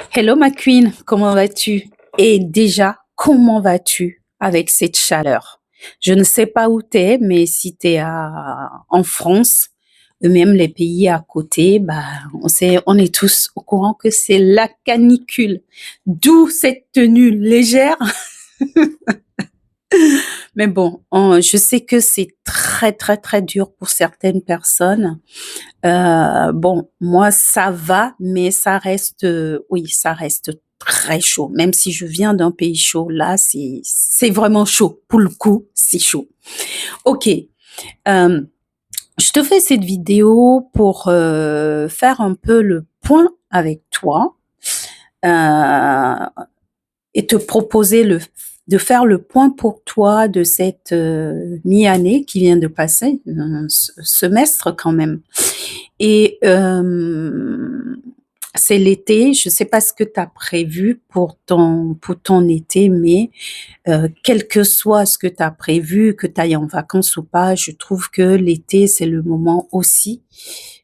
Hello ma queen, comment vas-tu? Et déjà, comment vas-tu avec cette chaleur? Je ne sais pas où tu es, mais si tu es en France, ou même les pays à côté, bah, on est tous au courant que c'est la canicule. D'où cette tenue légère. Mais bon, je sais que c'est très, très, très dur pour certaines personnes. Bon, moi ça va, mais ça reste, oui, ça reste très chaud. Même si je viens d'un pays chaud, là, c'est vraiment chaud. Pour le coup, c'est chaud. OK, je te fais cette vidéo pour, faire un peu le point avec toi, heu et te proposer de faire le point pour toi de cette, mi-année qui vient de passer, un semestre quand même. Et c'est l'été, je ne sais pas ce que tu as prévu pour ton été, mais quel que soit ce que tu as prévu, que tu ailles en vacances ou pas, je trouve que l'été, c'est le moment aussi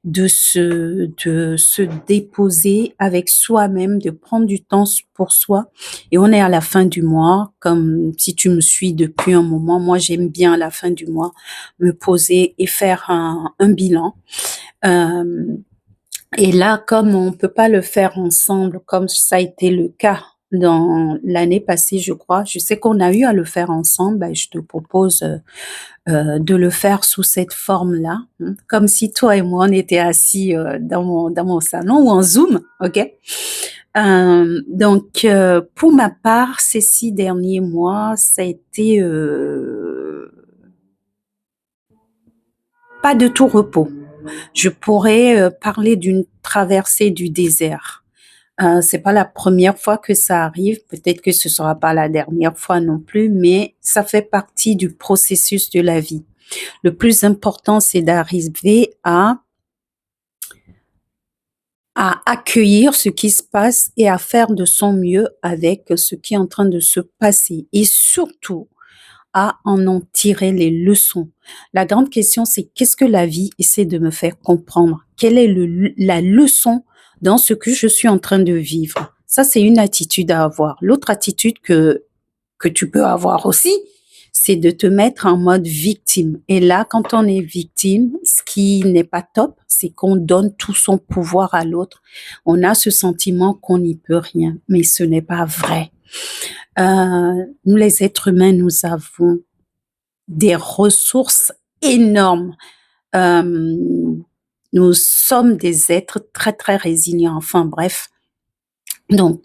de se déposer avec soi-même, de prendre du temps pour soi. Et on est à la fin du mois, comme si tu me suis depuis un moment, moi j'aime bien à la fin du mois me poser et faire un bilan. Euh, et là, comme on peut pas le faire ensemble, comme ça a été le cas dans l'année passée, je crois, je sais qu'on a eu à le faire ensemble, ben, je te propose de le faire sous cette forme-là, hein, comme si toi et moi, on était assis dans mon salon ou en Zoom, ok? Donc, pour ma part, ces 6 derniers mois, ça a été pas de tout repos. Je pourrais parler d'une traversée du désert. C'est pas la première fois que ça arrive, peut-être que ce sera pas la dernière fois non plus, mais ça fait partie du processus de la vie. Le plus important, c'est d'arriver à accueillir ce qui se passe et à faire de son mieux avec ce qui est en train de se passer. Et surtout, à en tirer les leçons. La grande question, c'est qu'est-ce que la vie essaie de me faire comprendre? Quelle est la leçon dans ce que je suis en train de vivre? Ça, c'est une attitude à avoir. L'autre attitude que tu peux avoir aussi, c'est de te mettre en mode victime. Et là, quand on est victime, ce qui n'est pas top, c'est qu'on donne tout son pouvoir à l'autre. On a ce sentiment qu'on n'y peut rien, mais ce n'est pas vrai. Nous, les êtres humains, nous avons des ressources énormes. Euh, nous sommes des êtres très, très résilients. Enfin, bref. Donc,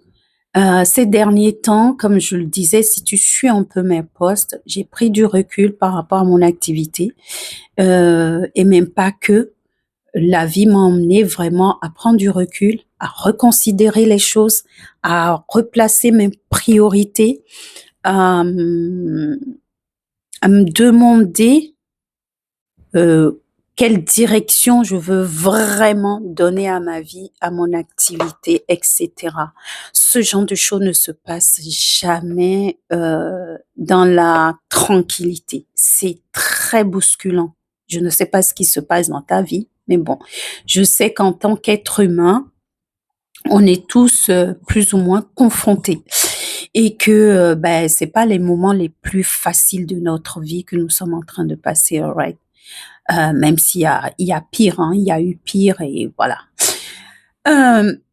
ces derniers temps, comme je le disais, si tu suis un peu mes posts, j'ai pris du recul par rapport à mon activité et même pas que. La vie m'a emmené vraiment à prendre du recul, à reconsidérer les choses, à replacer mes priorités, à, à me demander euh, quelle direction je veux vraiment donner à ma vie, à mon activité, etc. Ce genre de choses ne se passe jamais dans la tranquillité. C'est très bousculant. Je ne sais pas ce qui se passe dans ta vie, mais bon, je sais qu'en tant qu'être humain, on est tous plus ou moins confrontés et que ben c'est pas les moments les plus faciles de notre vie que nous sommes en train de passer, alright. Même il y a pire, hein, il y a eu pire et voilà.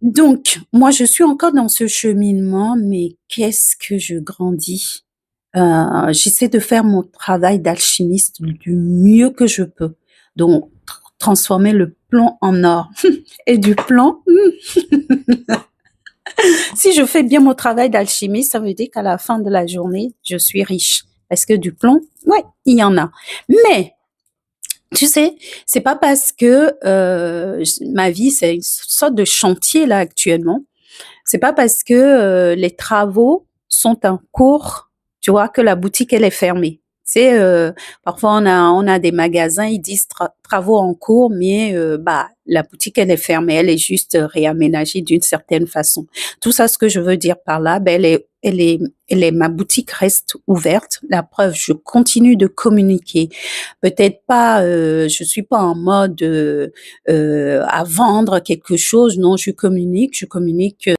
Donc, moi, je suis encore dans ce cheminement, mais qu'est-ce que je grandis. J'essaie de faire mon travail d'alchimiste du mieux que je peux. Donc, transformer le plomb en or. Et du plomb, si je fais bien mon travail d'alchimiste, ça veut dire qu'à la fin de la journée, je suis riche. Parce que du plomb, ouais, il y en a. Mais tu sais, c'est pas parce que ma vie c'est une sorte de chantier là actuellement. C'est pas parce que les travaux sont en cours, tu vois, que la boutique elle est fermée. C'est parfois on a des magasins, ils disent travaux en cours, mais bah la boutique elle est fermée, elle est juste réaménagée d'une certaine façon. Tout ça, ce que je veux dire par là, ben ma boutique reste ouverte. La preuve, je continue de communiquer. Peut-être pas, je suis pas en mode à vendre quelque chose. Non, je communique